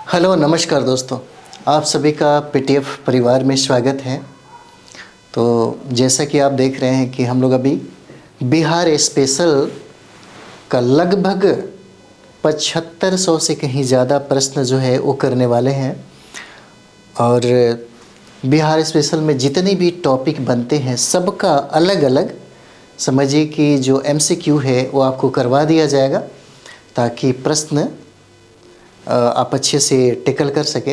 Hello नमस्कार दोस्तों, आप सभी का पीटीएफ परिवार में स्वागत है। तो जैसा कि आप देख रहे हैं कि हम लोग अभी बिहार स्पेशल का लगभग 7500 से कहीं ज़्यादा प्रश्न जो है वो करने वाले हैं। और बिहार स्पेशल में जितने भी टॉपिक बनते हैं सबका अलग अलग समझिए कि जो एमसीक्यू है वो आपको करवा दिया जाएगा, ताकि प्रश्न आप अच्छे से टेकल कर सके।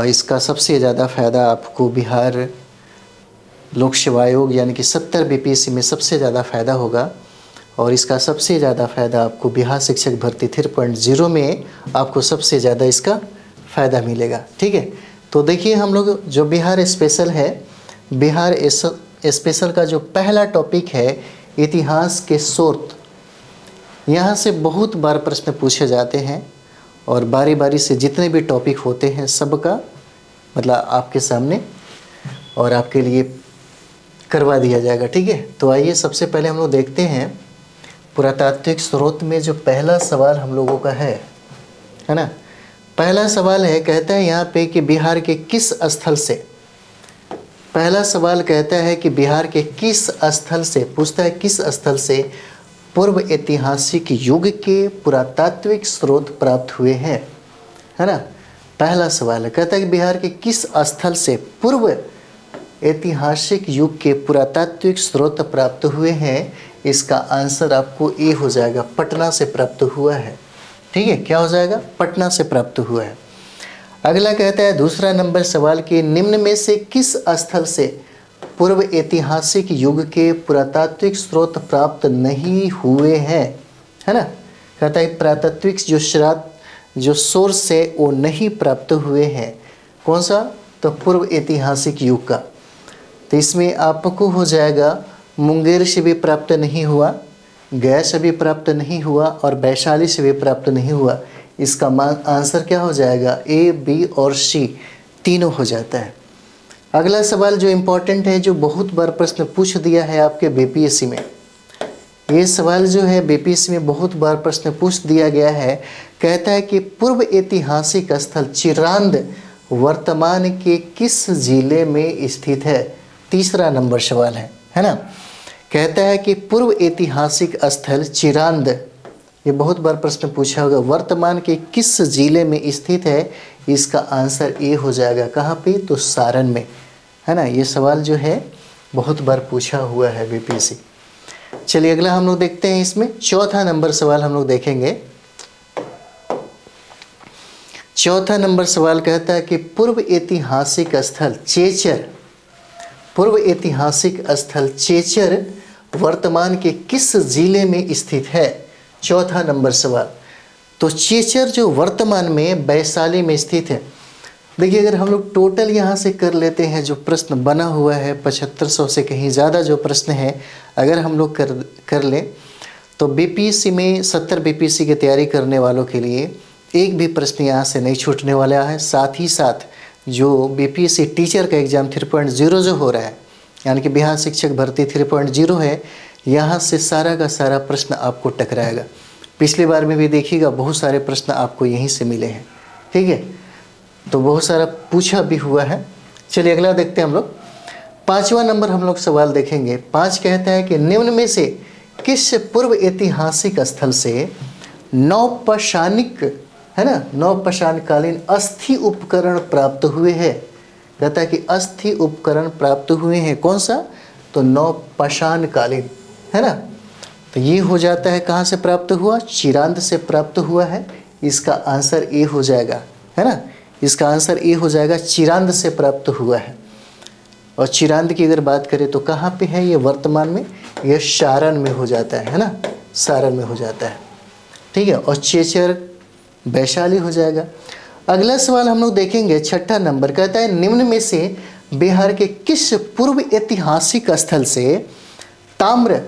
इसका सबसे ज़्यादा फ़ायदा आपको बिहार लोक सेवा आयोग यानी कि 70 बीपीएससी में सबसे ज़्यादा फ़ायदा होगा। और इसका सबसे ज़्यादा फ़ायदा आपको बिहार शिक्षक भर्ती 3.0 में आपको सबसे ज़्यादा इसका फ़ायदा मिलेगा। ठीक है, तो देखिए हम लोग जो बिहार स्पेशल है, बिहार स्पेशल का जो पहला टॉपिक है इतिहास के स्रोत। यहाँ से बहुत बार प्रश्न पूछे जाते हैं और बारी बारी से जितने भी टॉपिक होते हैं सबका मतलब आपके सामने और आपके लिए करवा दिया जाएगा। ठीक है, तो आइए सबसे पहले हम लोग देखते हैं पुरातात्विक स्रोत में जो पहला सवाल हम लोगों का है ना। पहला सवाल है, कहता है यहाँ पे कि बिहार के किस स्थल से, पहला सवाल कहता है कि बिहार के किस स्थल से, पूछता है किस स्थल से पूर्व ऐतिहासिक युग के पुरातात्विक स्रोत प्राप्त हुए हैं, है ना। पहला सवाल है, कहता है कि बिहार के किस स्थल से पूर्व ऐतिहासिक युग के पुरातात्विक स्रोत प्राप्त हुए हैं। इसका आंसर आपको ए हो जाएगा, पटना से प्राप्त हुआ है। ठीक है, क्या हो जाएगा, पटना से प्राप्त हुआ है। अगला कहता है दूसरा नंबर सवाल के निम्न में से किस स्थल से पूर्व ऐतिहासिक युग के पुरातात्विक स्रोत प्राप्त नहीं हुए हैं, है ना। कहता है पुरातात्विक जो सोर्स है वो नहीं प्राप्त हुए हैं। कौन सा, तो पूर्व ऐतिहासिक युग का। तो इसमें आपको हो जाएगा मुंगेर से भी प्राप्त नहीं हुआ, गया से भी प्राप्त नहीं हुआ और वैशाली से भी प्राप्त नहीं हुआ। इसका आंसर क्या हो जाएगा, ए, बी और सी तीनों हो जाता है। अगला सवाल जो इम्पोर्टेंट है, जो बहुत बार प्रश्न पूछ दिया है आपके बीपीएससी में, ये सवाल जो है बीपीएससी में बहुत बार प्रश्न पूछ दिया गया है। कहता है कि पूर्व ऐतिहासिक स्थल चिरांद वर्तमान के किस जिले में स्थित है। तीसरा नंबर सवाल है ना। कहता है कि पूर्व ऐतिहासिक स्थल चिरांद, ये बहुत बार प्रश्न पूछा होगा, वर्तमान के किस जिले में स्थित है। इसका आंसर ए हो जाएगा, कहाँ पे, तो सारण में, है ना। ये सवाल जो है बहुत बार पूछा हुआ है बीपीएससी। चलिए अगला हम लोग देखते हैं, इसमें चौथा नंबर सवाल हम लोग देखेंगे। चौथा नंबर सवाल कहता है कि पूर्व ऐतिहासिक स्थल चेचर, पूर्व ऐतिहासिक स्थल चेचर वर्तमान के किस जिले में स्थित है। चौथा नंबर सवाल, तो चेचर जो वर्तमान में वैशाली में स्थित है। देखिए अगर हम लोग टोटल यहाँ से कर लेते हैं, जो प्रश्न बना हुआ है 7500 से कहीं ज़्यादा जो प्रश्न है, अगर हम लोग कर लें तो बीपीएससी में 70 बीपीएससी की तैयारी करने वालों के लिए एक भी प्रश्न यहाँ से नहीं छूटने वाला है। साथ ही साथ जो बीपीएससी टीचर का एग्ज़ाम 3.0 जो हो रहा है, यानी कि बिहार शिक्षक भर्ती 3.0 है, यहाँ से सारा का सारा प्रश्न आपको टकराएगा। पिछली बार में भी देखिएगा बहुत सारे प्रश्न आपको यहीं से मिले हैं। ठीक है, तो बहुत सारा पूछा भी हुआ है। चलिए अगला देखते हैं हम लोग। पांचवा नंबर हम लोग सवाल देखेंगे। 5 कहता है कि निम्न में से किस पूर्व ऐतिहासिक स्थल से नौपाषाणिक, है ना, नौपाषाणकालीन अस्थि उपकरण प्राप्त हुए हैं। कहता है कि अस्थि उपकरण प्राप्त हुए हैं, कौन सा, तो नौपाषाणकालीन, है ना। तो ये हो जाता है, कहाँ से प्राप्त हुआ, चिरांद से प्राप्त हुआ है। इसका आंसर ए हो जाएगा, है ना। इसका आंसर ए हो जाएगा, चिरांद से प्राप्त हुआ है। और चिरांद की अगर बात करें तो कहाँ पे है ये वर्तमान में, ये सारण में हो जाता है ना, सारण में हो जाता है। ठीक है, और चेचर वैशाली हो जाएगा। अगला सवाल हम लोग देखेंगे, छठा नंबर कहता है निम्न में से बिहार के किस पूर्व ऐतिहासिक स्थल से ताम्र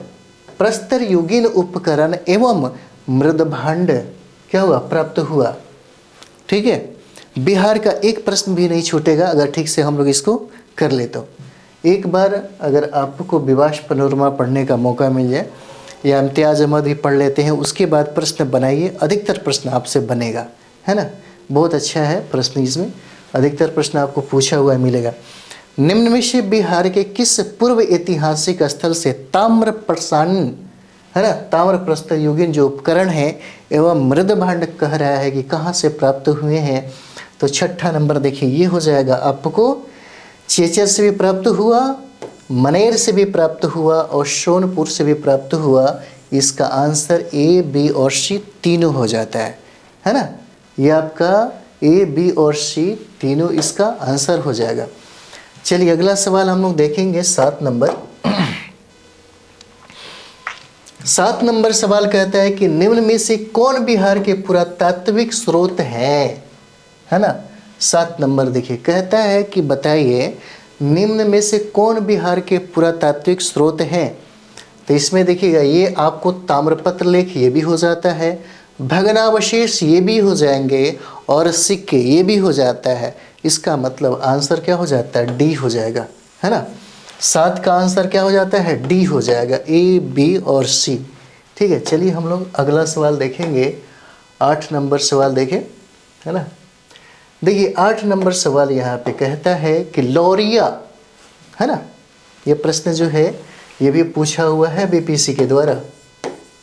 प्रस्तर युगीन उपकरण एवं मृदभांड क्या हुआ, प्राप्त हुआ। ठीक है, बिहार का एक प्रश्न भी नहीं छूटेगा अगर ठीक से हम लोग इसको कर ले तो। एक बार अगर आपको विवाह पनोरमा पढ़ने का मौका मिल जाए या इम्तियाज अहमद ही पढ़ लेते हैं, उसके बाद प्रश्न बनाइए, अधिकतर प्रश्न आपसे बनेगा, है ना। बहुत अच्छा है प्रश्न, इसमें अधिकतर प्रश्न आपको पूछा हुआ मिलेगा। निम्न में से बिहार के किस पूर्व ऐतिहासिक स्थल से ताम्र प्रसारण, है ना, ताम्र प्रस्तर युगीन जो उपकरण है एवं मृद भांड कह रहा है कि कहाँ से प्राप्त हुए हैं? तो छठा नंबर देखिए ये हो जाएगा आपको, चेचर से भी प्राप्त हुआ, मनेर से भी प्राप्त हुआ और सोनपुर से भी प्राप्त हुआ। इसका आंसर ए, बी और सी तीनों हो जाता है ना। ये आपका ए, बी और सी तीनों इसका आंसर हो जाएगा। चलिए अगला सवाल हम लोग देखेंगे 7 नंबर। 7 नंबर सवाल कहता है कि निम्न में से कौन बिहार के पुरातात्विक स्रोत है ना। 7 नंबर देखिए कहता है कि बताइए निम्न में से कौन बिहार के पुरातात्विक स्रोत हैं? तो इसमें देखिएगा ये आपको ताम्रपत्र लेख ये भी हो जाता है, भग्नावशेष ये भी हो जाएंगे और सिक्के ये भी हो जाता है। इसका मतलब आंसर क्या हो जाता है? डी हो जाएगा, है ना। 7 का आंसर क्या हो जाता है? डी हो जाएगा, ए, बी और सी। ठीक है, चलिए हम लोग अगला सवाल देखेंगे। 8 नंबर सवाल देखें, है ना। देखिए 8 नंबर सवाल यहाँ पे कहता है कि लौरिया, है ना, ये प्रश्न जो है ये भी पूछा हुआ है बीपीएससी के द्वारा।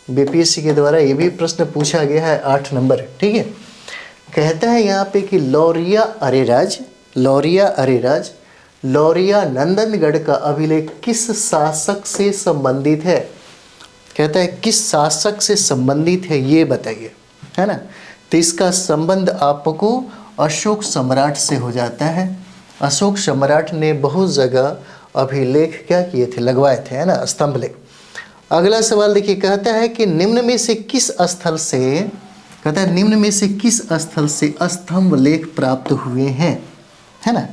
बीपीएससी के द्वारा ये भी प्रश्न पूछा गया है 8 नंबर। ठीक है, कहता है यहाँ पे कि लौरिया अरेराज, लौरिया अरेराज, लौरिया नंदनगढ़ का अभिलेख किस शासक से संबंधित है? कहता है किस शासक से संबंधित है ये बताइए, है ना। तो इसका संबंध आपको अशोक सम्राट से हो जाता है। अशोक सम्राट ने बहुत जगह अभिलेख क्या किए थे? लगवाए थे, है ना, स्तंभ लेख। अगला सवाल देखिए कहता है कि निम्न में से किस स्थल से, कहता है निम्न में से किस स्थल से स्तंभ लेख प्राप्त हुए हैं, है ना।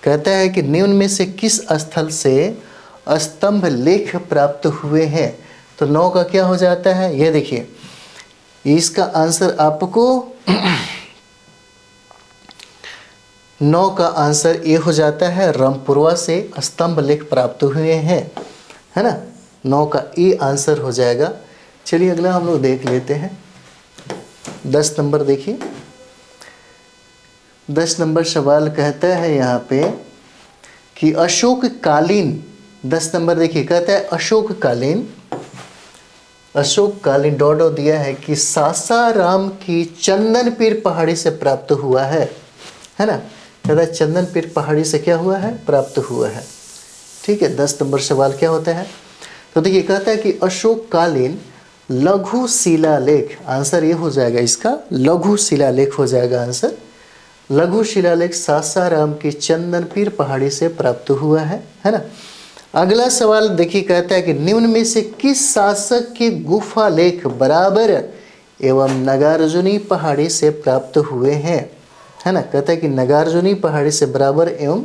कहता है कि निम्न में से किस स्थल से स्तंभ लेख प्राप्त हुए हैं। तो 9 का क्या हो जाता है? ये देखिए इसका आंसर आपको 9 का आंसर ये हो जाता है, रामपुरवा से स्तंभ लेख प्राप्त हुए हैं, है ना। 9 का ये आंसर हो जाएगा। चलिए अगला हम लोग देख लेते हैं 10 नंबर। देखिए 10 नंबर सवाल कहता है यहाँ पे कि अशोक कालीन, 10 नंबर देखिए कहता है अशोक कालीन, अशोक कालीन डॉडो दिया है कि सासाराम की चंदनपीर पहाड़ी से प्राप्त हुआ है ना। कहता है चंदनपीर पहाड़ी से क्या हुआ है? प्राप्त हुआ है। ठीक है, 10 नंबर सवाल क्या होता है? तो देखिए कहता है कि अशोक कालीन लघु शिलालेख, आंसर ये हो जाएगा इसका, लघु शिलालेख हो जाएगा आंसर। लघु शिलालेख सासाराम की चंदनपीर पहाड़ी से प्राप्त हुआ है ना। अगला सवाल देखिए कहता है कि निम्न में से किस शासक के गुफा लेख बराबर एवं नागार्जुनी पहाड़ी से प्राप्त हुए हैं, है ना। कहता है कि नागार्जुनी पहाड़ी से बराबर एवं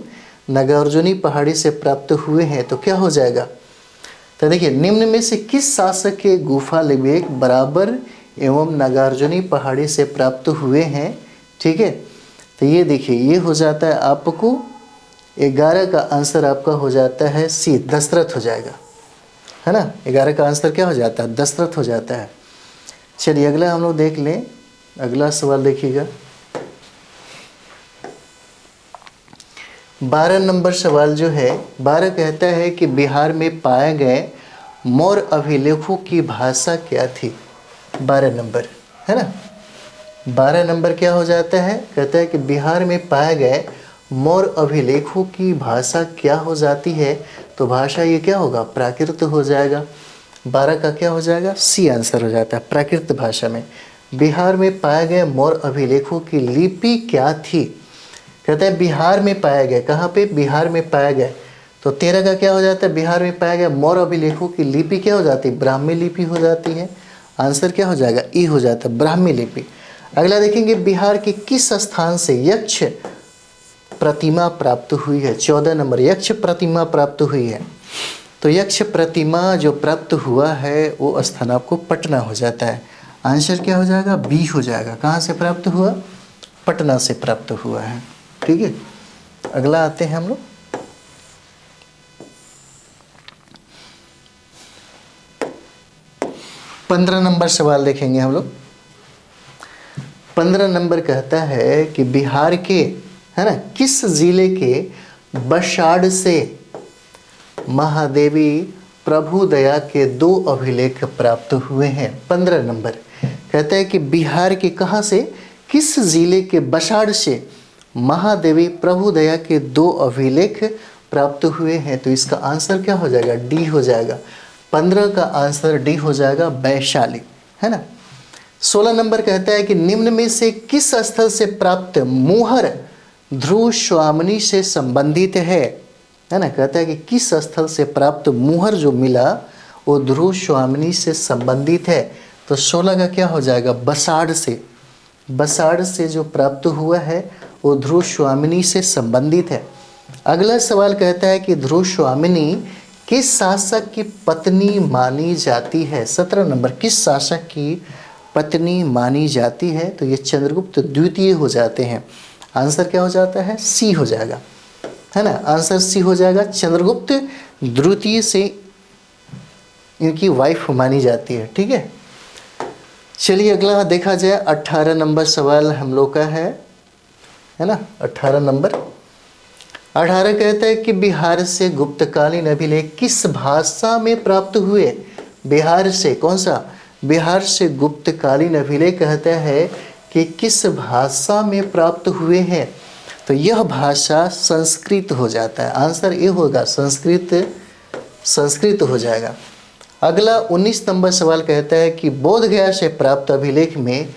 नागार्जुनी पहाड़ी से प्राप्त हुए हैं। तो क्या हो जाएगा? तो देखिए निम्न में से किस शासक के गुफा लेख बराबर एवं नागार्जुनी पहाड़ी से प्राप्त हुए हैं। ठीक है, तो ये देखिए ये हो जाता है आपको 11 का आंसर आपका हो जाता है सी, दशरथ हो जाएगा, है ना। 11 का आंसर क्या हो जाता है? दशरथ हो जाता है। चलिए अगला हम लोग देख लें। अगला सवाल देखिएगा 12 नंबर सवाल जो है 12 कहता है कि बिहार में पाए गए मौर्य अभिलेखों की भाषा क्या थी? 12 नंबर, है ना। 12 नंबर क्या हो जाता है? कहता है कि बिहार में पाए गए मौर्य अभिलेखों की भाषा क्या हो जाती है? तो भाषा ये क्या होगा? प्राकृत हो जाएगा। 12 का क्या हो जाएगा? सी आंसर हो जाता है, प्राकृत भाषा में। बिहार में पाए गए मौर्य अभिलेखों की लिपि क्या थी? कहता है बिहार में पाया गया, कहाँ पे? बिहार में पाया गया। तो 13 का क्या हो जाता है? बिहार में पाया गया मौर्य अभिलेखों की लिपि क्या हो जाती है? ब्राह्मी लिपि हो जाती है। आंसर क्या हो जाएगा? ई हो जाता है, ब्राह्मी लिपि। अगला देखेंगे बिहार के किस स्थान से यक्ष प्रतिमा प्राप्त हुई है? 14 नंबर यक्ष प्रतिमा प्राप्त हुई है। तो यक्ष प्रतिमा जो प्राप्त हुआ है वो स्थान आपको पटना हो जाता है। आंसर क्या हो जाएगा? बी हो जाएगा। कहाँ से प्राप्त हुआ? पटना से प्राप्त हुआ है। ठीक है, अगला आते हैं हम लोग 15 नंबर सवाल देखेंगे हम लोग। 15 नंबर कहता है कि बिहार के, है ना, किस जिले के बसाड़ से महादेवी प्रभुदया के 2 अभिलेख प्राप्त हुए हैं। 15 नंबर कहता है कि बिहार के कहाँ से, किस जिले के बसाड़ से महादेवी प्रभुदया के 2 अभिलेख प्राप्त हुए हैं। तो इसका आंसर क्या हो जाएगा, डी हो जाएगा। 15 का आंसर डी हो जाएगा, वैशाली, है ना। 16 नंबर कहता है कि निम्न में से किस स्थल से प्राप्त मुहर ध्रुव स्वामिनी से संबंधित है ना। कहता है कि किस स्थल से प्राप्त मुहर जो मिला वो ध्रुव स्वामिनी से संबंधित है। तो 16 का क्या हो जाएगा, बसाड़ से। बसाड़ से जो प्राप्त हुआ है वो ध्रुव स्वामिनी से संबंधित है। अगला सवाल कहता है कि ध्रुव स्वामिनी किस शासक की पत्नी मानी जाती है। 17 नंबर, किस शासक की पत्नी मानी जाती है। तो ये चंद्रगुप्त द्वितीय हो जाते हैं। आंसर क्या हो जाता है, सी हो जाएगा, है ना। आंसर सी हो जाएगा, चंद्रगुप्त द्वितीय से इनकी वाइफ मानी जाती है। ठीक है, चलिए अगला देखा जाए। 18 नंबर सवाल हम लोग का है ना। 18 नंबर 18 कहता है कि बिहार से गुप्तकालीन अभिलेख किस भाषा में प्राप्त हुए। बिहार से कौन सा, बिहार से गुप्तकालीन अभिलेख कहता है कि किस भाषा में प्राप्त हुए हैं। तो यह भाषा संस्कृत हो जाता है। आंसर ए होगा, संस्कृत हो जाएगा। अगला 19 नंबर सवाल कहता है कि बोध गया से प्राप्त अभिलेख में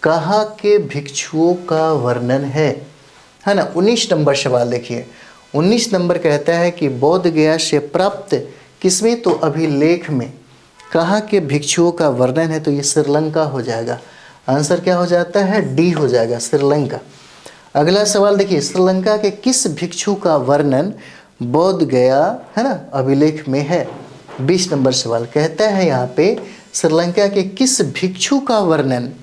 कहाँ के भिक्षुओं का वर्णन है ना। 19 नंबर सवाल देखिए। 19 नंबर कहता है कि बोध गया से प्राप्त किसमें, तो अभिलेख में कहाँ के भिक्षुओं का वर्णन है। तो ये श्रीलंका हो जाएगा। आंसर क्या हो जाता है, डी हो जाएगा, श्रीलंका। अगला सवाल देखिए, श्रीलंका के किस भिक्षु का वर्णन बोध गया, है ना, अभिलेख में है। 20 नंबर सवाल कहता है यहाँ पे श्रीलंका के किस भिक्षु का वर्णन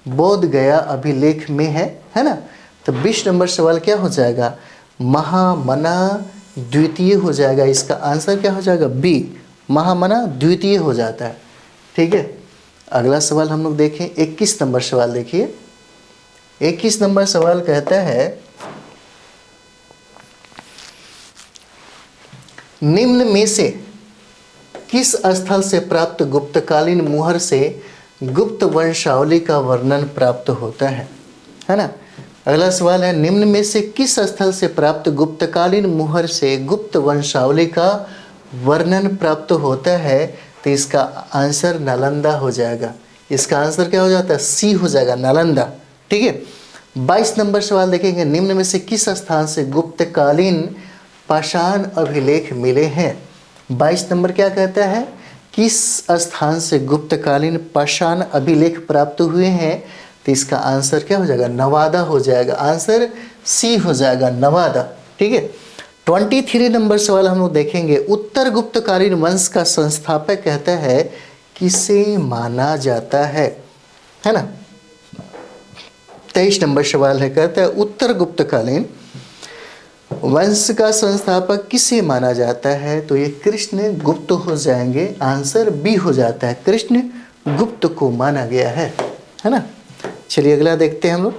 बोध गया अभिलेख में है ना। तो 20 नंबर सवाल क्या हो जाएगा, महामना द्वितीय हो जाएगा। इसका आंसर क्या हो जाएगा, बी, महामना द्वितीय हो जाता है। ठीक है, अगला सवाल हम लोग देखें। 21 नंबर सवाल देखिए। 21 नंबर सवाल कहता है निम्न में से किस स्थल से प्राप्त गुप्तकालीन मुहर से गुप्त वंशावली का वर्णन प्राप्त होता है ना। अगला सवाल है निम्न में से किस स्थल से प्राप्त गुप्तकालीन मुहर से गुप्त वंशावली का वर्णन प्राप्त होता है। तो इसका आंसर नालंदा हो जाएगा। इसका आंसर क्या हो जाता है, सी हो जाएगा, नालंदा। ठीक है, 22 नंबर सवाल देखेंगे। निम्न में से किस स्थान से गुप्तकालीन पाषाण अभिलेख मिले हैं। 22 नंबर क्या कहता है, किस स्थान से गुप्तकालीन पाषाण अभिलेख प्राप्त हुए हैं। तो इसका आंसर क्या हो जाएगा, नवादा हो जाएगा। आंसर सी हो जाएगा, नवादा। ठीक है, 23 नंबर सवाल हम लोग देखेंगे। उत्तर गुप्तकालीन वंश का संस्थापक कहता है किसे माना जाता है ना। 23 नंबर सवाल है, कहता है उत्तर गुप्तकालीन वंश का संस्थापक किसे माना जाता है। तो ये कृष्ण गुप्त हो जाएंगे। आंसर बी हो जाता है, कृष्ण गुप्त को माना गया है ना। चलिए अगला देखते हैं हम लोग।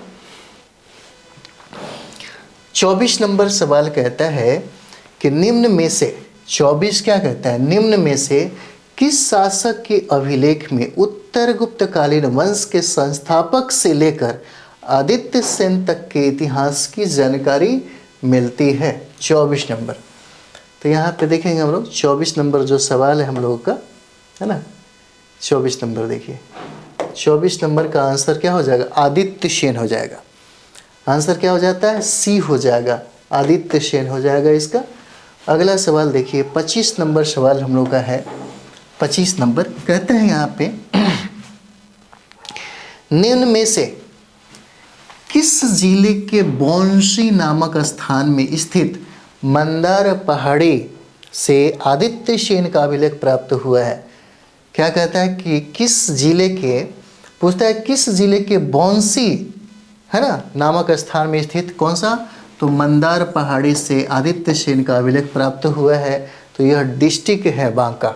24 नंबर सवाल कहता है कि निम्न में से, 24 क्या कहता है, निम्न में से किस शासक के अभिलेख में उत्तर गुप्तकालीन वंश के संस्थापक से लेकर आदित्य सेन तक के इतिहास की जानकारी मिलती है। 24 नंबर। तो यहाँ पे देखेंगे हम लोग 24 नंबर जो सवाल है हम लोगों का, है ना। 24 नंबर देखिए, 24 नंबर का आंसर क्या हो जाएगा, आदित्य सेन हो जाएगा। आंसर क्या हो जाता है, सी हो जाएगा, आदित्य सेन हो जाएगा इसका। अगला सवाल देखिए, 25 नंबर सवाल हम लोग का है। 25 नंबर कहते हैं यहाँ पे निम्न में से किस जिले के बौंसी नामक स्थान में स्थित मंदार पहाड़ी से आदित्य सेन का अभिलेख प्राप्त हुआ है। क्या कहता है कि किस जिले के, पूछता है किस जिले के बौंसी, है ना, नामक स्थान में स्थित कौन सा, तो मंदार पहाड़ी से आदित्य सेन का अभिलेख प्राप्त हुआ है। तो यह डिस्ट्रिक्ट है बांका,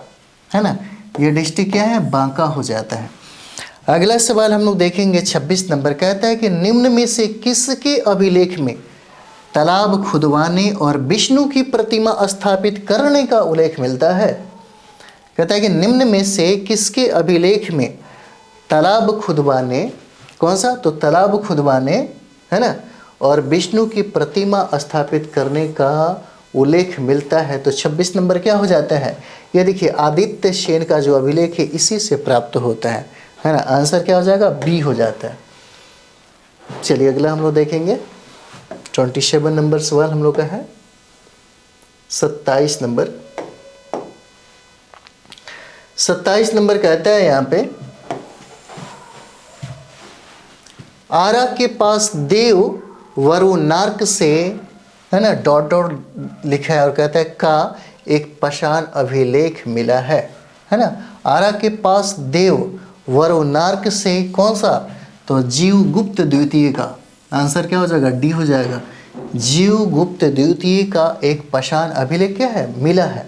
है ना। यह डिस्ट्रिक्ट क्या है, बांका हो जाता है। अगला सवाल हम लोग देखेंगे 26 नंबर, कहता है कि निम्न में से किसके अभिलेख में तालाब खुदवाने और विष्णु की प्रतिमा स्थापित करने का उल्लेख मिलता है? कहता है कि निम्न में से किसके अभिलेख में तालाब खुदवाने, कौन सा, तो तालाब खुदवाने है ना, और विष्णु की प्रतिमा स्थापित करने का उल्लेख मिलता है? तो 26 नंबर क्या हो जाता है? ये देखिए आदित्य सेन का जो अभिलेख है इसी से प्राप्त होता है ना। आंसर क्या हो जाएगा? बी हो जाता है। चलिए अगला हम लोग देखेंगे 27 नंबर सवाल हम लोग का है। 27 नंबर 27 नंबर कहता है यहाँ पे, आरा के पास देव वरुणार्क से, है ना, डॉट डॉट लिखा है और कहता है का एक पाषाण अभिलेख मिला है ना। आरा के पास देव वरुणार्क से कौन सा? तो जीवगुप्त द्वितीय का। आंसर क्या हो जाएगा? डी हो जाएगा। जीवगुप्त द्वितीय का एक पाषाण अभिलेख क्या है? मिला है।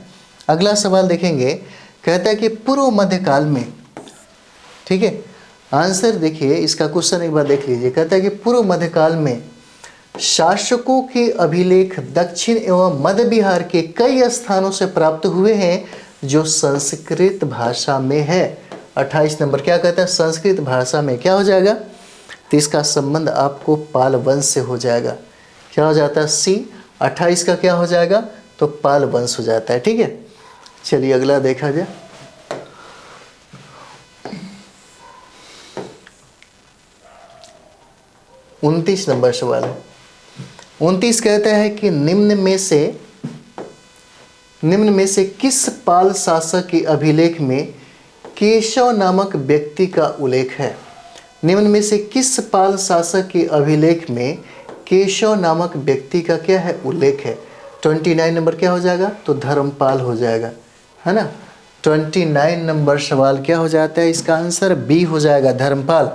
अगला सवाल देखेंगे, कहता है कि पूर्व मध्यकाल में, ठीक है, आंसर देखिए इसका क्वेश्चन एक बार देख लीजिए। कहता है कि पूर्व मध्यकाल में शासकों के अभिलेख दक्षिण एवं मध्य बिहार के कई स्थानों से प्राप्त हुए हैं जो संस्कृत भाषा में है। 28 नंबर क्या कहता है? संस्कृत भाषा में क्या हो जाएगा? तो इसका संबंध आपको पाल वंश से हो जाएगा। क्या हो जाता है? सी। 28 का क्या हो जाएगा? तो पाल वंश हो जाता है। ठीक है, चलिए अगला देखा जाए। उनतीस नंबर सवाल है। 29 कहता है कि निम्न में से किस पाल शासक के अभिलेख में केशव नामक व्यक्ति का उल्लेख है? निम्न में से किस पाल शासक के अभिलेख में केशव नामक व्यक्ति का क्या है? उल्लेख है। 29 नंबर क्या हो जाएगा? तो धर्मपाल हो जाएगा, है ना। 29 नंबर सवाल क्या हो जाता है? इसका आंसर बी हो जाएगा, धर्मपाल।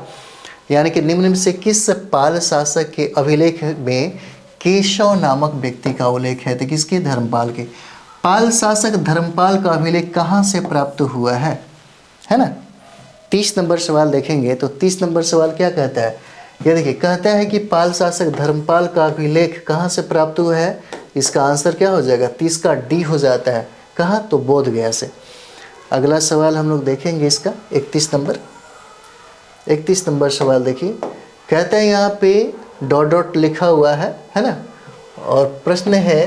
यानी कि निम्न में से किस पाल शासक के अभिलेख में केशव नामक व्यक्ति का उल्लेख है? तो किसके? धर्मपाल के। पाल शासक धर्मपाल का अभिलेख कहाँ से प्राप्त हुआ है ना। 30 नंबर सवाल देखेंगे तो 30 नंबर सवाल क्या कहता है? ये देखिए, कहता है कि पाल शासक धर्मपाल का अभिलेख कहाँ से प्राप्त हुआ है? इसका आंसर क्या हो जाएगा? 30 का डी हो जाता है। कहाँ? तो बोध गया से। अगला सवाल हम लोग देखेंगे इसका 31 नंबर सवाल देखिए, कहता है यहाँ पे डॉट डॉट लिखा हुआ है ना, और प्रश्न है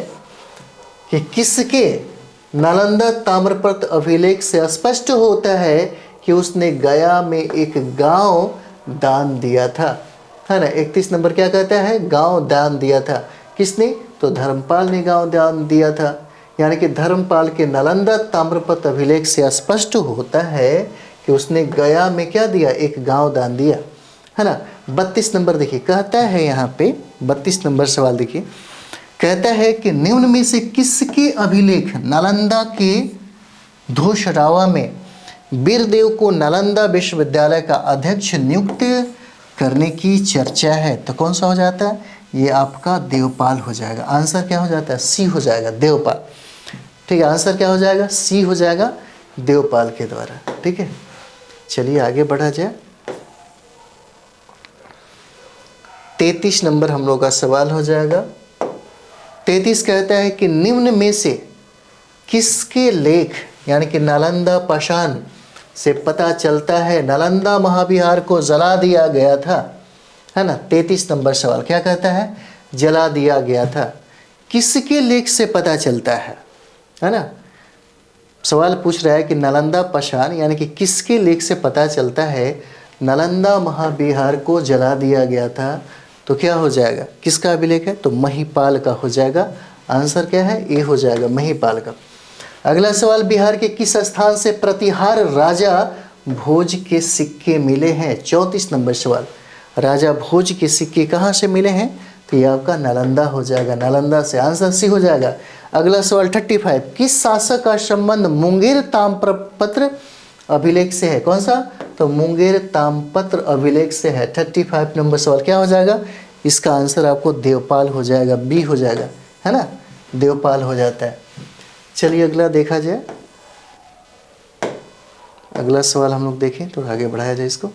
कि किसके नालंदा ताम्रपत्र अभिलेख से स्पष्ट होता है कि उसने गया में एक गांव दान दिया था, है ना। 31 नंबर क्या कहता है? गांव दान दिया था। किसने? तो धर्मपाल ने गांव दान दिया था। यानी कि धर्मपाल के नालंदा ताम्रपत्र अभिलेख से स्पष्ट होता है कि उसने गया में क्या दिया? एक गांव दान दिया, है ना। 32 नंबर देखिए, कहता है यहाँ पे 32 नंबर सवाल देखिए, कहता है कि निम्न में से किसके अभिलेख नालंदा के धोशरावा में वीरदेव को नालंदा विश्वविद्यालय का अध्यक्ष नियुक्त करने की चर्चा है? तो कौन सा हो जाता है? ये आपका देवपाल हो जाएगा। आंसर क्या हो जाता है? सी हो जाएगा, देवपाल। ठीक है, आंसर क्या हो जाएगा? सी हो जाएगा, देवपाल के द्वारा। ठीक है, चलिए आगे बढ़ा जाए। 33 नंबर हम लोग का सवाल हो जाएगा। 33 कहता है कि निम्न में से किसके लेख, यानी कि नालंदा पाषाण से पता चलता है नालंदा महाविहार को जला दिया गया था, है ना। 33 नंबर सवाल क्या कहता है? जला दिया गया था। किसके लेख से पता चलता है ना। सवाल पूछ रहा है कि नालंदा पाषाण यानी कि किसके लेख से पता चलता है नालंदा महाविहार को जला दिया गया था? तो क्या हो जाएगा? किसका अभिलेख है? तो महिपाल का हो जाएगा। आंसर क्या है? ए हो जाएगा, महिपाल का। अगला सवाल, बिहार के किस स्थान से प्रतिहार राजा भोज के सिक्के मिले हैं? 34 नंबर सवाल, राजा भोज के सिक्के कहाँ से मिले हैं? तो ये आपका नालंदा हो जाएगा, नालंदा से। आंसर सी हो जाएगा। अगला सवाल 35, किस शासक का संबंध मुंगेर ताम्रपत्र अभिलेख से है? कौन सा? तो मुंगेर ताम्रपत्र अभिलेख से है। 35 नंबर सवाल क्या हो जाएगा? इसका आंसर आपको देवपाल हो जाएगा, बी हो जाएगा, है ना, देवपाल हो जाता है। चलिए अगला देखा जाए। अगला सवाल हम लोग देखें तो आगे बढ़ाया जाए इसको।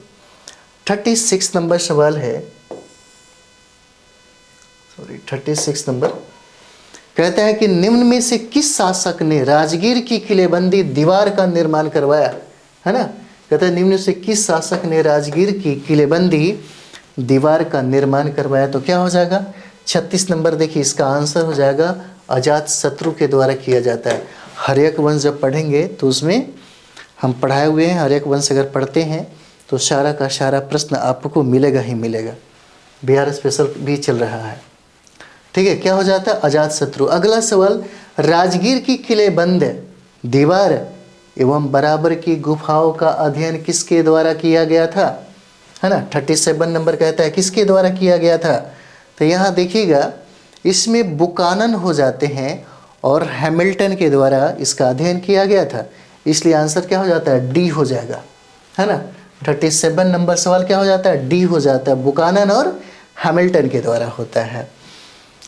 36 नंबर सवाल है, 36 नंबर कहता है कि निम्न में से किस शासक ने राजगीर की किलेबंदी दीवार का निर्माण करवाया, है ना। कहता है निम्न से किस शासक ने राजगीर की किलेबंदी दीवार का निर्माण करवाया, तो क्या हो जाएगा 36 नंबर। देखिए इसका आंसर हो जाएगा अजात शत्रु के द्वारा किया जाता है। हर्यक वंश जब पढ़ेंगे तो उसमें हम पढ़ाए हुए हैं, हर्यक वंश अगर पढ़ते हैं तो सारा का सारा प्रश्न आपको मिलेगा ही मिलेगा। बिहार स्पेशल भी चल रहा है, ठीक है। क्या हो जाता है अजात शत्रु। अगला सवाल, राजगीर की किलेबंद दीवार एवं बराबर की गुफाओं का अध्ययन किसके द्वारा किया गया था, है ना। 37 नंबर कहता है किसके द्वारा किया गया था, तो यहाँ देखिएगा इसमें बुकानन हो जाते हैं और हैमिल्टन के द्वारा इसका अध्ययन किया गया था, इसलिए आंसर क्या हो जाता है डी हो जाएगा, है ना। 37 नंबर सवाल क्या हो जाता है डी हो जाता है, बुकानन और हैमिल्टन के द्वारा होता है।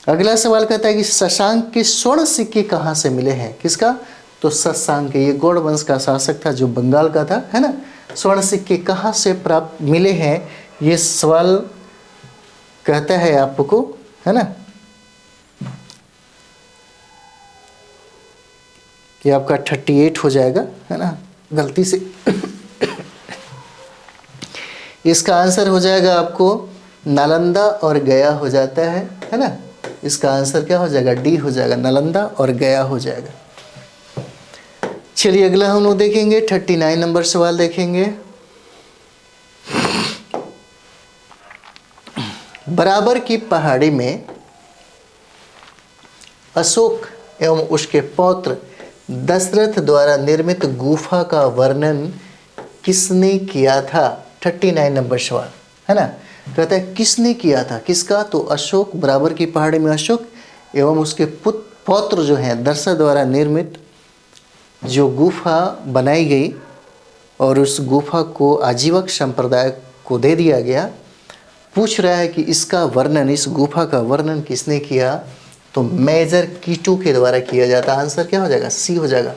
अगला सवाल कहता है कि शशांक के स्वर्ण सिक्के कहाँ से मिले हैं, किसका, तो शशांक, ये गौड़ वंश का शासक था जो बंगाल का था, है ना। स्वर्ण सिक्के कहाँ से प्राप्त मिले हैं, ये सवाल कहता है आपको, है ना। ये आपका 38 हो जाएगा, है ना, गलती से इसका आंसर हो जाएगा आपको नालंदा और गया हो जाता है ना। इसका आंसर क्या हो जाएगा डी हो जाएगा, नालंदा और गया हो जाएगा। चलिए अगला हम लोग देखेंगे 39 नंबर सवाल देखेंगे। बराबर की पहाड़ी में अशोक एवं उसके पौत्र दशरथ द्वारा निर्मित गुफा का वर्णन किसने किया था, 39 नंबर सवाल, है ना। कहता है किसने किया था, किसका, तो अशोक, बराबर की पहाड़ी में अशोक एवं उसके पौत्र जो हैं दशरथ द्वारा निर्मित जो गुफा बनाई गई और उस गुफा को आजीवक संप्रदाय को दे दिया गया। पूछ रहा है कि इसका वर्णन, इस गुफा का वर्णन किसने किया, तो मेजर कीटू के द्वारा किया जाता है। आंसर क्या हो जाएगा सी हो जाएगा।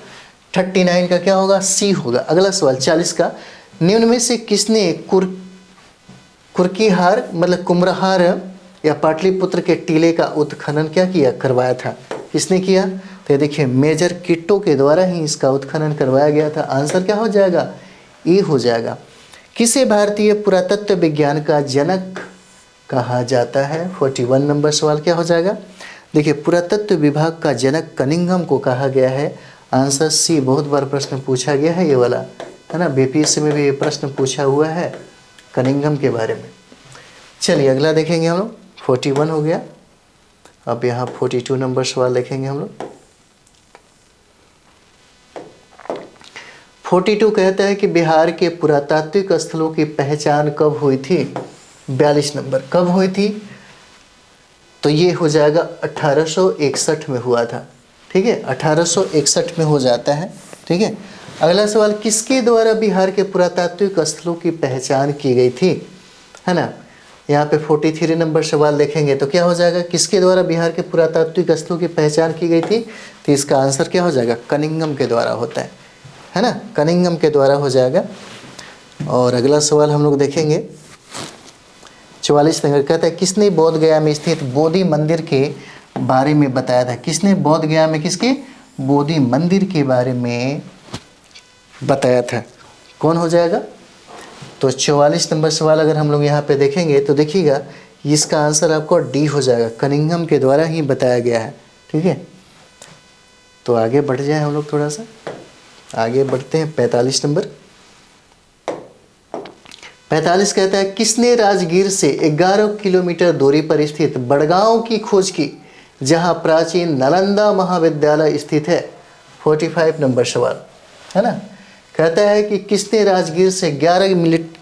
39 का क्या होगा सी होगा। अगला सवाल 40 का, निम्न में से किसने कुर्कीहार मतलब कुम्रहार या पाटलिपुत्र के टीले का उत्खनन क्या किया करवाया था, किसने किया, तो देखिए मेजर किट्टो के द्वारा ही इसका उत्खनन करवाया गया था। आंसर क्या हो जाएगा ए हो जाएगा। किसे भारतीय पुरातत्व विज्ञान का जनक कहा जाता है, 41 नंबर सवाल क्या हो जाएगा। देखिए पुरातत्व विभाग का जनक कनिंघम को कहा गया है। आंसर सी, बहुत बार प्रश्न पूछा गया है ये वाला, है ना, बीपीएससी में भी ये प्रश्न पूछा हुआ है कनिंघम के बारे में। चलिए अगला देखेंगे हम लोग, 41 हो गया। अब यहाँ 42 नंबर सवाल देखेंगे हम लोग। 42 कहता है कि बिहार के पुरातात्विक स्थलों की पहचान कब हुई थी, 42 नंबर कब हुई थी, तो ये हो जाएगा 1861 में हुआ था, ठीक है, 1861 में हो जाता है, ठीक है। अगला सवाल, किसके द्वारा बिहार के पुरातात्विक स्थलों की पहचान की गई थी, है ना। यहाँ पे 43 नंबर सवाल देखेंगे तो क्या हो जाएगा, किसके द्वारा बिहार के पुरातात्विक स्थलों की पहचान की गई थी, तो इसका आंसर क्या हो जाएगा कनिंघम के द्वारा होता है ना, कनिंघम के द्वारा हो जाएगा। और अगला सवाल हम लोग देखेंगे 44 नंबर कहता है किसने बोध गया में स्थित बोधि मंदिर के बारे में बताया था, किसने बोध गया में किसके बोधि मंदिर के बारे में बताया था, कौन हो जाएगा, तो 44 नंबर सवाल अगर हम लोग यहाँ पे देखेंगे तो देखिएगा इसका आंसर आपको डी हो जाएगा, कनिंघम के द्वारा ही बताया गया है, ठीक है। तो आगे बढ़ जाए हम लोग, थोड़ा सा आगे बढ़ते हैं। 45 नंबर 45 कहता है किसने राजगीर से 11 किलोमीटर दूरी पर स्थित बड़गांव की खोज की जहां प्राचीन नालंदा महाविद्यालय स्थित है, 45 नंबर सवाल, है ना। कहता है कि किसने राजगीर से 11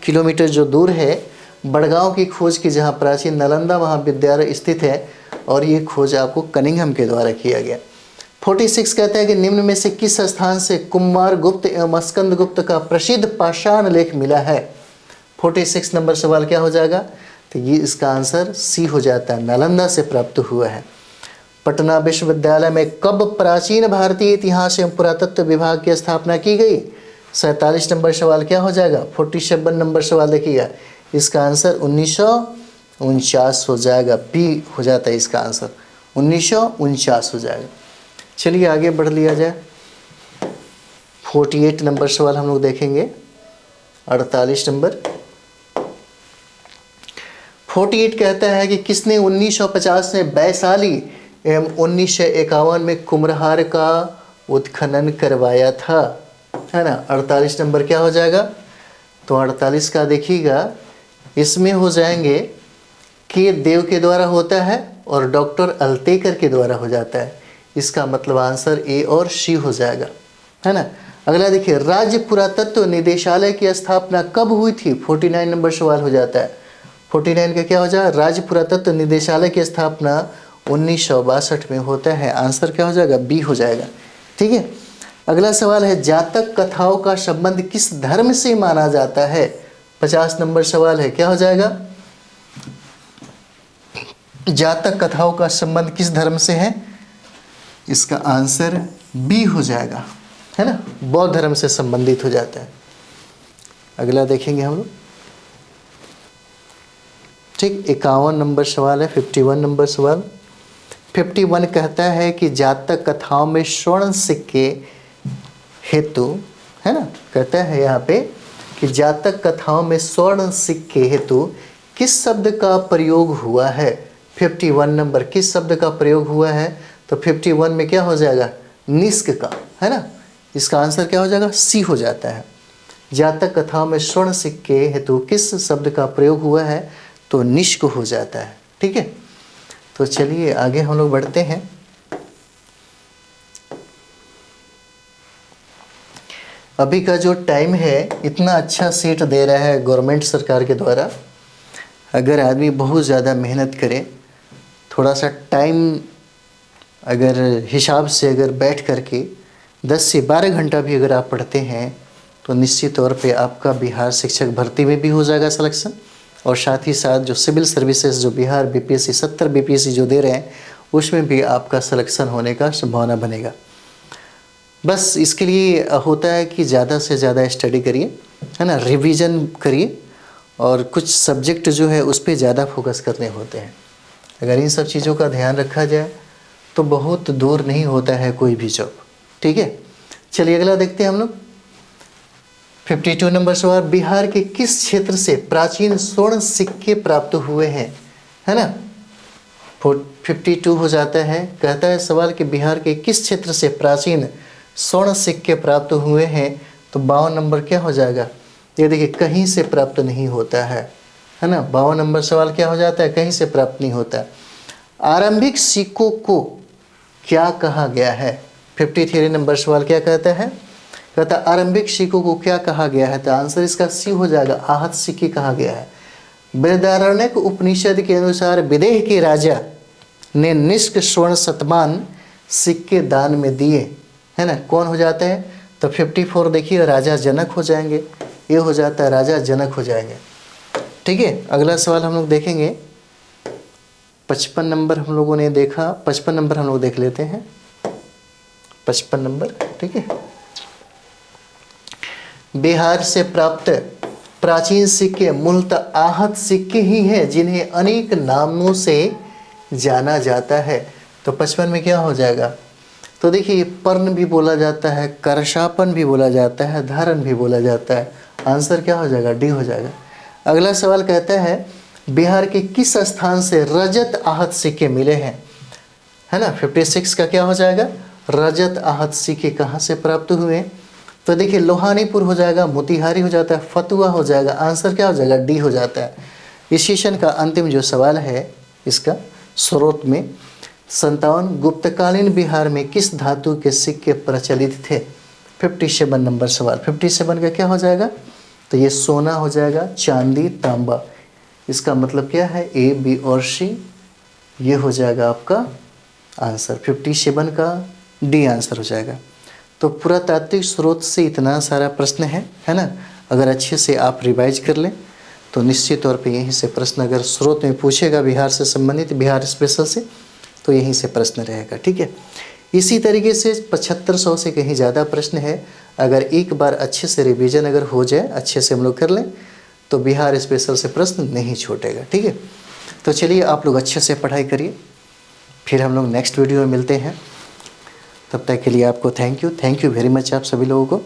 किलोमीटर जो दूर है बड़गांव की खोज की जहां प्राचीन नालंदा महाविद्यालय स्थित है, और ये खोज आपको कनिंघम के द्वारा किया गया। 46 कहता है कि निम्न में से किस स्थान से कुमार गुप्त एवं स्कंद गुप्त का प्रसिद्ध पाषाण लेख मिला है, 46 नंबर सवाल क्या हो जाएगा, तो ये इसका आंसर सी हो जाता है, नालंदा से प्राप्त हुआ है। पटना विश्वविद्यालय में कब प्राचीन भारतीय इतिहास एवं पुरातत्व विभाग की स्थापना की गई, 47 नंबर सवाल क्या हो जाएगा, 47 नंबर सवाल देखिएगा, इसका आंसर 1949 हो जाएगा। बी हो जाता है इसका आंसर, 1949 हो जाएगा। चलिए आगे बढ़ लिया जाए। 48 नंबर सवाल हम लोग देखेंगे। 48 नंबर 48 कहता है कि किसने 1950 में वैशाली एवं 1951 में कुम्हरार का उत्खनन करवाया था, है ना। 48 नंबर क्या हो जाएगा? तो 48 का देखिएगा, इसमें हो जाएंगे के देव के द्वारा होता है और डॉक्टर अल्तेकर के द्वारा हो जाता है। इसका मतलब आंसर ए और सी हो जाएगा, है ना। अगला देखिए, राज्य पुरातत्व निदेशालय की स्थापना कब हुई थी? 49 नंबर सवाल हो जाता है। 49 का क्या हो जाएगा? राज्य पुरातत्व निदेशालय की स्थापना 1962 में होता है। आंसर क्या हो जाएगा? बी हो जाएगा, ठीक है। अगला सवाल है, जातक कथाओं का संबंध किस धर्म से माना जाता है? 50 नंबर सवाल है, क्या हो जाएगा? जातक कथाओं का संबंध किस धर्म से है? इसका आंसर बी हो जाएगा, है ना, बौद्ध धर्म से संबंधित हो जाता है। अगला देखेंगे हम लोग, ठीक। 51 नंबर सवाल है, 51 नंबर सवाल। 51 कहता है कि जातक कथाओं में स्वर्ण सिक्के हेतु, है ना, कहता है यहाँ पे कि जातक कथाओं में स्वर्ण सिक्के हेतु किस शब्द का प्रयोग हुआ है? 51 नंबर, किस शब्द का प्रयोग हुआ है? तो 51 में क्या हो जाएगा? निष्क का, है ना। इसका आंसर क्या हो जाएगा? सी हो जाता है। जातक कथाओं में स्वर्ण सिक्के हेतु किस शब्द का प्रयोग हुआ है? तो निष्क हो जाता है, ठीक है। तो चलिए आगे हम लोग बढ़ते हैं। अभी का जो टाइम है, इतना अच्छा सीट दे रहा है गवर्नमेंट सरकार के द्वारा। अगर आदमी बहुत ज़्यादा मेहनत करे, थोड़ा सा टाइम अगर हिसाब से अगर बैठ करके 10 से 12 घंटा भी अगर आप पढ़ते हैं, तो निश्चित तौर पे आपका बिहार शिक्षक भर्ती में भी हो जाएगा सिलेक्शन। और साथ ही साथ जो सिविल सर्विसेज जो बिहार बीपीएससी 70 बीपीएससी जो दे रहे हैं, उसमें भी आपका सिलेक्शन होने का संभावना बनेगा। बस इसके लिए होता है कि ज़्यादा से ज़्यादा स्टडी करिए, है ना, रिवीजन करिए, और कुछ सब्जेक्ट जो है उस पर ज़्यादा फोकस करने होते हैं। अगर इन सब चीज़ों का ध्यान रखा जाए तो बहुत दूर नहीं होता है कोई भी जॉब, ठीक है। चलिए अगला देखते हैं हम लोग। 52 नंबर सवाल, बिहार के किस क्षेत्र से प्राचीन स्वर्ण सिक्के प्राप्त हुए हैं, है ना। 52 हो जाता है। कहता है सवाल कि बिहार के किस क्षेत्र से प्राचीन स्वर्ण सिक्के प्राप्त हुए हैं? तो 52 नंबर क्या हो जाएगा? ये देखिए, कहीं से प्राप्त नहीं होता है ना। 52 नंबर सवाल क्या हो जाता है? कहीं से प्राप्त नहीं होता। आरंभिक सिक्कों को क्या कहा गया है? 53 नंबर सवाल क्या कहता है? कहता आरंभिक सिक्कों को क्या कहा गया है? तो आंसर इसका सी हो जाएगा, आहत सिक्के कहा गया है। बृहदारण्यक उपनिषद के अनुसार विदेह के राजा ने निष्क स्वर्ण शतमान सिक्के दान में दिए, है ना। कौन हो जाते हैं? तो 54 देखिए, राजा जनक हो जाएंगे। ये हो जाता है, राजा जनक हो जाएंगे, ठीक है। अगला सवाल हम लोग देखेंगे। 55 नंबर हम लोगों ने देखा, 55 नंबर हम लोग देख लेते हैं। 55 नंबर, ठीक है। बिहार से प्राप्त प्राचीन सिक्के मूलतः आहत सिक्के ही हैं, जिन्हें अनेक नामों से जाना जाता है। तो 55 में क्या हो जाएगा? तो देखिए, पर्ण भी बोला जाता है, करशापन भी बोला जाता है, धारण भी बोला जाता है। आंसर क्या हो जाएगा? डी हो जाएगा। अगला सवाल कहता है बिहार के किस स्थान से रजत आहत सिक्के मिले हैं, है ना। 56 का क्या हो जाएगा? रजत आहत सिक्के कहाँ से प्राप्त हुए? तो देखिए, लोहानीपुर हो जाएगा, मोतिहारी हो जाता है, फतुआ हो जाएगा। आंसर क्या हो जाएगा? डी हो जाता है। इस सेशन का अंतिम जो सवाल है, इसका स्रोत में 57 गुप्तकालीन बिहार में किस धातु के सिक्के प्रचलित थे? 57 नंबर सवाल। 57 का क्या हो जाएगा? तो ये सोना हो जाएगा, चांदी, तांबा। इसका मतलब क्या है? ए, बी और सी। ये हो जाएगा आपका आंसर। 57 का डी आंसर हो जाएगा। तो पुरातात्विक स्रोत से इतना सारा प्रश्न है ना। अगर अच्छे से आप रिवाइज कर लें तो निश्चित तौर पे यहीं से प्रश्न अगर स्रोत में पूछेगा बिहार से संबंधित, बिहार स्पेशल से, तो यहीं से प्रश्न रहेगा, ठीक है। इसी तरीके से 7500 से कहीं ज़्यादा प्रश्न है। अगर एक बार अच्छे से रिवीजन अगर हो जाए, अच्छे से हम लोग कर लें, तो बिहार स्पेशल से प्रश्न नहीं छूटेगा। ठीक है, तो चलिए आप लोग अच्छे से पढ़ाई करिए, फिर हम लोग नेक्स्ट वीडियो में मिलते हैं। तब तक के लिए आपको थैंक यू वेरी मच आप सभी लोगों को।